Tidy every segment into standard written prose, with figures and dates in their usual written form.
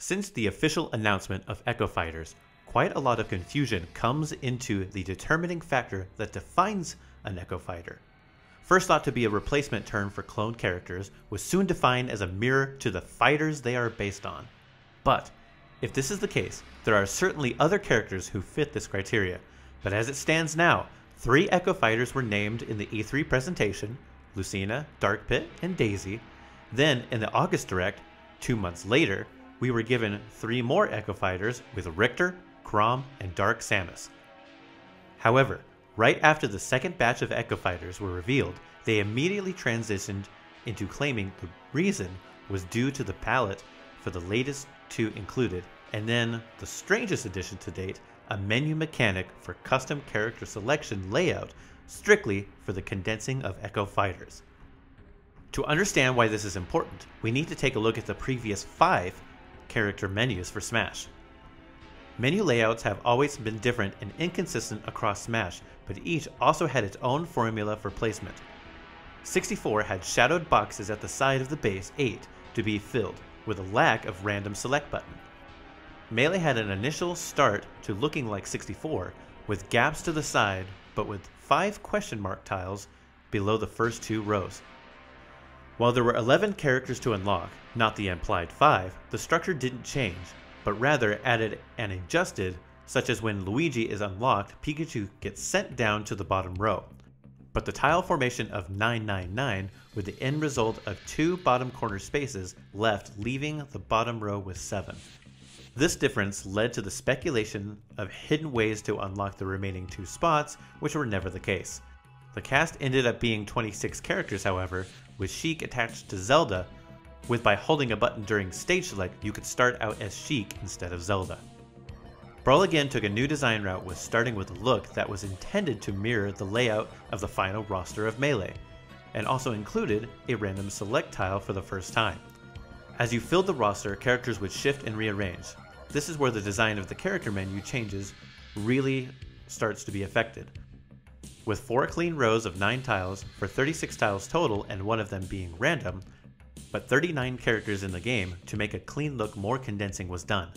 Since the official announcement of Echo Fighters, quite a lot of confusion comes into the determining factor that defines an Echo Fighter. First thought to be a replacement term for cloned characters, was soon defined as a mirror to the fighters they are based on. But if this is the case, there are certainly other characters who fit this criteria, but as it stands now, 3 Echo Fighters were named in the E3 presentation: Lucina, Dark Pit, and Daisy. Then in the August Direct, 2 months later, we were given 3 more Echo Fighters with Richter, Chrom, and Dark Samus. However, right after the second batch of Echo Fighters were revealed, they immediately transitioned into claiming the reason was due to the palette for the latest 2 included, and then the strangest addition to date, a menu mechanic for custom character selection layout strictly for the condensing of Echo Fighters. To understand why this is important, we need to take a look at the previous 5 character menus for Smash. Menu layouts have always been different and inconsistent across Smash, but each also had its own formula for placement. 64 had shadowed boxes at the side of the base 8 to be filled, with a lack of random select button. Melee had an initial start to looking like 64, with gaps to the side, but with 5 question mark tiles below the first 2 rows. While there were 11 characters to unlock, not the implied 5, the structure didn't change, but rather added and adjusted, such as when Luigi is unlocked, Pikachu gets sent down to the bottom row. But the tile formation of 999 with the end result of 2 bottom corner spaces left, leaving the bottom row with 7. This difference led to the speculation of hidden ways to unlock the remaining 2 spots, which were never the case. The cast ended up being 26 characters, however, with Sheik attached to Zelda, with by holding a button during stage select you could start out as Sheik instead of Zelda. Brawl again took a new design route, with starting with a look that was intended to mirror the layout of the final roster of Melee, and also included a random select tile for the first time. As you filled the roster, characters would shift and rearrange. This is where the design of the character menu changes really starts to be affected. With 4 clean rows of 9 tiles for 36 tiles total, and one of them being random, but 39 characters in the game, to make a clean look more condensing was done.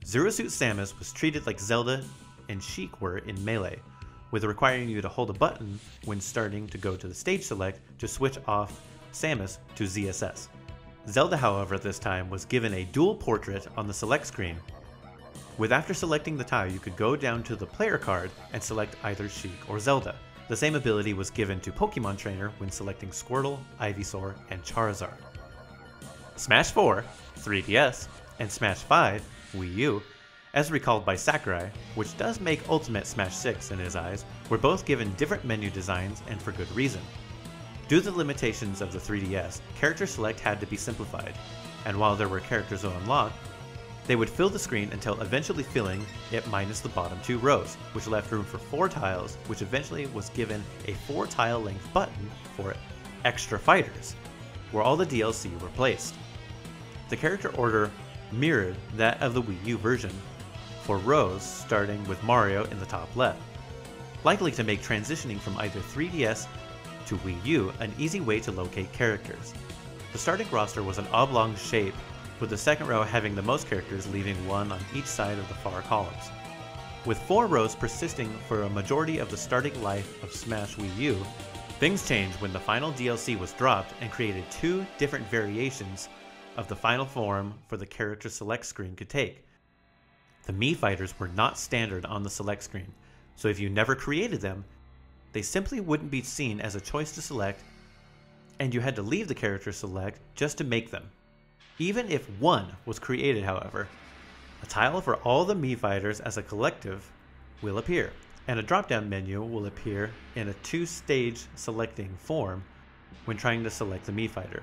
Zero Suit Samus was treated like Zelda and Sheik were in Melee, with requiring you to hold a button when starting to go to the stage select to switch off Samus to ZSS. Zelda, however, this time was given a dual portrait on the select screen, with after selecting the tile you could go down to the player card and select either Sheik or Zelda. The same ability was given to Pokemon Trainer when selecting Squirtle, Ivysaur, and Charizard. Smash 4, 3DS, and Smash 5, Wii U, as recalled by Sakurai, which does make Ultimate Smash 6 in his eyes, were both given different menu designs, and for good reason. Due to the limitations of the 3DS, character select had to be simplified, and while there were characters to unlock, they would fill the screen until eventually filling it minus the bottom 2 rows, which left room for 4 tiles, which eventually was given a 4 tile length button for Extra Fighters, where all the DLC were placed. The character order mirrored that of the Wii U version, for rows starting with Mario in the top left, likely to make transitioning from either 3DS to Wii U an easy way to locate characters. The starting roster was an oblong shape, with the second row having the most characters, leaving 1 on each side of the far columns. With 4 rows persisting for a majority of the starting life of Smash Wii U, things changed when the final DLC was dropped and created 2 different variations of the final form for the character select screen could take. The Mii Fighters were not standard on the select screen, so if you never created them, they simply wouldn't be seen as a choice to select, and you had to leave the character select just to make them. Even if 1 was created, however, a tile for all the Mii Fighters as a collective will appear, and a drop-down menu will appear in a 2-stage selecting form when trying to select the Mii Fighter.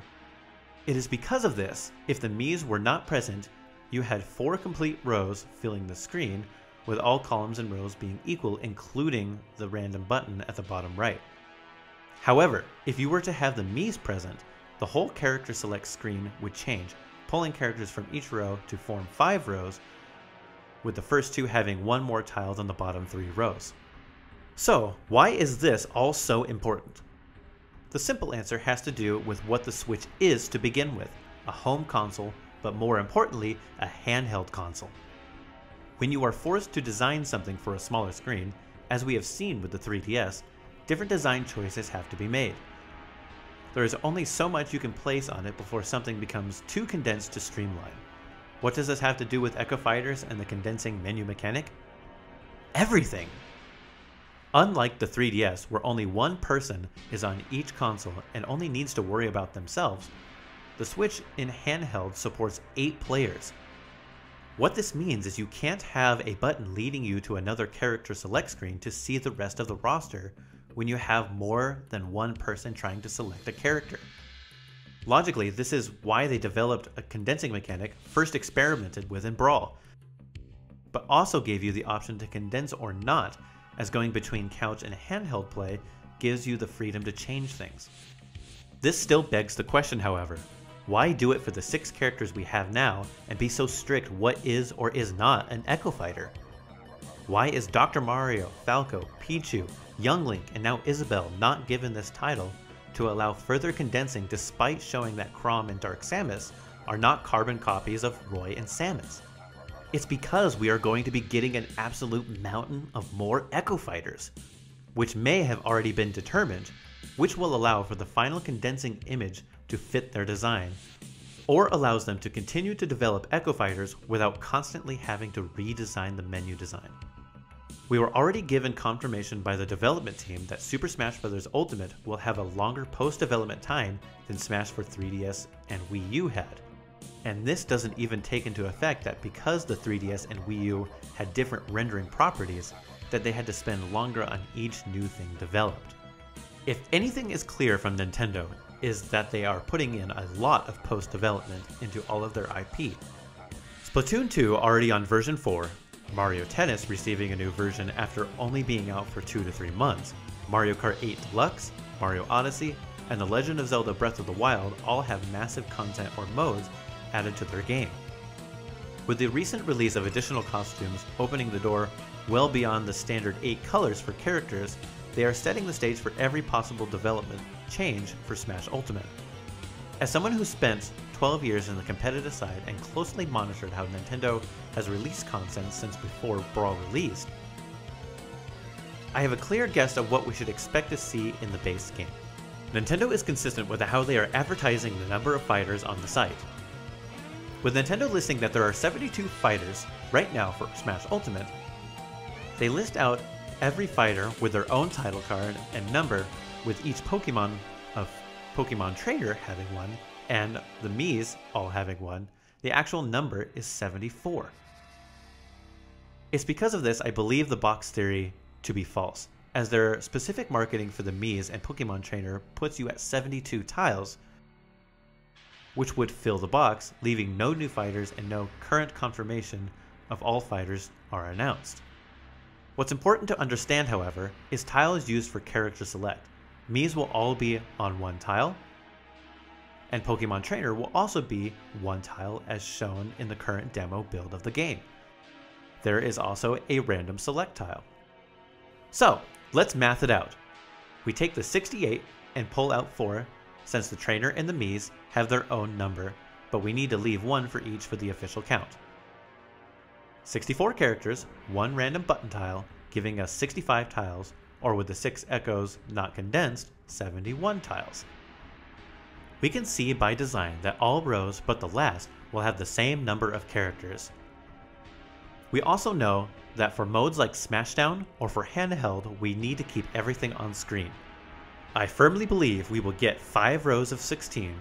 It is because of this, if the Miis were not present, you had 4 complete rows filling the screen, with all columns and rows being equal, including the random button at the bottom right. However, if you were to have the Miis present, the whole character select screen would change, pulling characters from each row to form 5 rows, with the first 2 having 1 more tile than the bottom 3 rows. So, why is this all so important? The simple answer has to do with what the Switch is to begin with: a home console but more importantly, a handheld console. When you are forced to design something for a smaller screen, as we have seen with the 3DS, different design choices have to be made. There is only so much you can place on it before something becomes too condensed to streamline. What does this have to do with Echo Fighters and the condensing menu mechanic? Everything! Unlike the 3DS, where only one person is on each console and only needs to worry about themselves, the Switch in handheld supports 8 players. What this means is you can't have a button leading you to another character select screen to see the rest of the roster when you have more than one person trying to select a character. Logically, this is why they developed a condensing mechanic first experimented with in Brawl, but also gave you the option to condense or not, as going between couch and handheld play gives you the freedom to change things. This still begs the question, however, why do it for the 6 characters we have now and be so strict what is or is not an Echo Fighter? Why is Dr. Mario, Falco, Pichu, Young Link, and now Isabelle not given this title to allow further condensing despite showing that Chrom and Dark Samus are not carbon copies of Roy and Samus? It's because we are going to be getting an absolute mountain of more Echo Fighters, which may have already been determined, which will allow for the final condensing image to fit their design, or allows them to continue to develop Echo Fighters without constantly having to redesign the menu design. We were already given confirmation by the development team that Super Smash Bros. Ultimate will have a longer post-development time than Smash for 3DS and Wii U had. And this doesn't even take into effect that because the 3DS and Wii U had different rendering properties, that they had to spend longer on each new thing developed. If anything is clear from Nintendo, is that they are putting in a lot of post-development into all of their IP. Splatoon 2 already on version 4, Mario Tennis receiving a new version after only being out for 2 to 3 months, Mario Kart 8 Deluxe, Mario Odyssey, and The Legend of Zelda Breath of the Wild all have massive content or modes added to their game. With the recent release of additional costumes opening the door well beyond the standard 8 colors for characters, they are setting the stage for every possible development change for Smash Ultimate. As someone who spent 12 years in the competitive side and closely monitored how Nintendo has released content since before Brawl released, I have a clear guess of what we should expect to see in the base game. Nintendo is consistent with how they are advertising the number of fighters on the site. With Nintendo listing that there are 72 fighters right now for Smash Ultimate, they list out every fighter with their own title card and number, with each Pokemon of Pokemon Trainer having one, and the Miis all having one. The actual number is 74. It's because of this I believe the box theory to be false, as their specific marketing for the Miis and Pokemon Trainer puts you at 72 tiles, which would fill the box, leaving no new fighters and no current confirmation of all fighters are announced. What's important to understand, however, is tiles used for character select. Miis will all be on one tile, and Pokemon Trainer will also be one tile as shown in the current demo build of the game. There is also a random select tile. So, let's math it out. We take the 68 and pull out 4, since the Trainer and the Miis have their own number, but we need to leave 1 for each for the official count. 64 characters, 1 random button tile, giving us 65 tiles, or with the 6 echoes not condensed, 71 tiles. We can see by design that all rows but the last will have the same number of characters. We also know that for modes like Smashdown or for handheld, we need to keep everything on screen. I firmly believe we will get 5 rows of 16,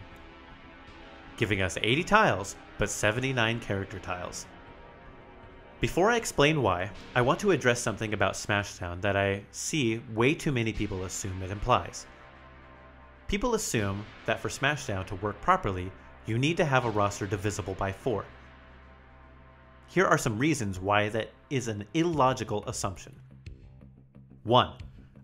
giving us 80 tiles but 79 character tiles. Before I explain why, I want to address something about Smashdown that I see way too many people assume it implies. People assume that for Smashdown to work properly, you need to have a roster divisible by 4. Here are some reasons why that is an illogical assumption. 1.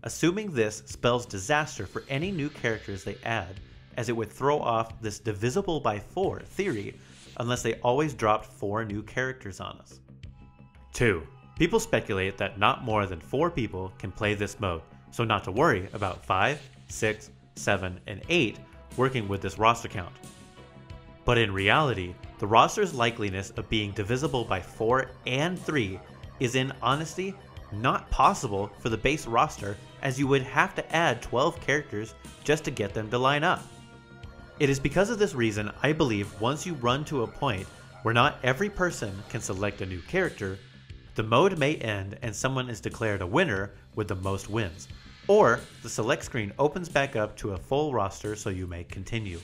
Assuming this spells disaster for any new characters they add, as it would throw off this divisible by 4 theory unless they always dropped 4 new characters on us. 2. People speculate that not more than 4 people can play this mode, so not to worry about 5, 6, 7, and 8 working with this roster count. But in reality, the The roster's likeliness of being divisible by 4 and 3 is in honesty not possible for the base roster, as you would have to add 12 characters just to get them to line up. It is because of this reason I believe once you run to a point where not every person can select a new character, the mode may end and someone is declared a winner with the most wins, or the select screen opens back up to a full roster so you may continue.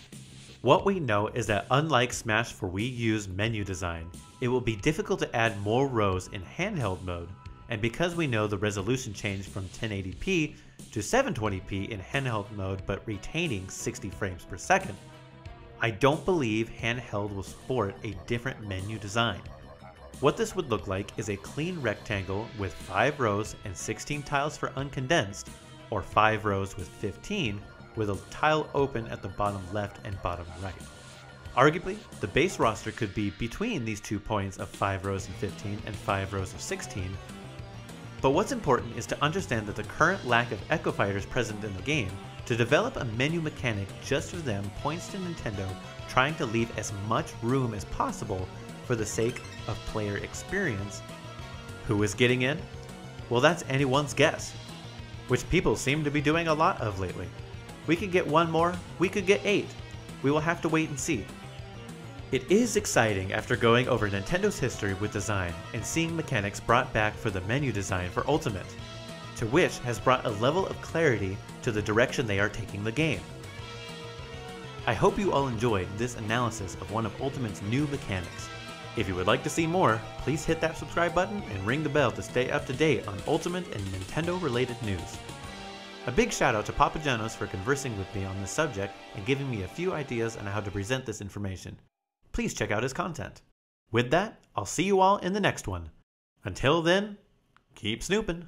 What we know is that unlike Smash for Wii U's menu design, it will be difficult to add more rows in handheld mode, and because we know the resolution changed from 1080p to 720p in handheld mode but retaining 60 frames per second, I don't believe handheld will sport a different menu design. What this would look like is a clean rectangle with 5 rows and 16 tiles for uncondensed, or 5 rows with 15, with a tile open at the bottom left and bottom right. Arguably, the base roster could be between these 2 points of 5 rows of 15 and 5 rows of 16, but what's important is to understand that the current lack of Echo Fighters present in the game to develop a menu mechanic just for them points to Nintendo trying to leave as much room as possible for the sake of player experience. Who is getting in? Well, that's anyone's guess, which people seem to be doing a lot of lately. We could get 1 more, we could get 8. We will have to wait and see. It is exciting after going over Nintendo's history with design and seeing mechanics brought back for the menu design for Ultimate, to which has brought a level of clarity to the direction they are taking the game. I hope you all enjoyed this analysis of one of Ultimate's new mechanics. If you would like to see more, please hit that subscribe button and ring the bell to stay up to date on Ultimate and Nintendo related news. A big shout out to Papa Janos for conversing with me on this subject and giving me a few ideas on how to present this information. Please check out his content. With that, I'll see you all in the next one. Until then, keep snooping.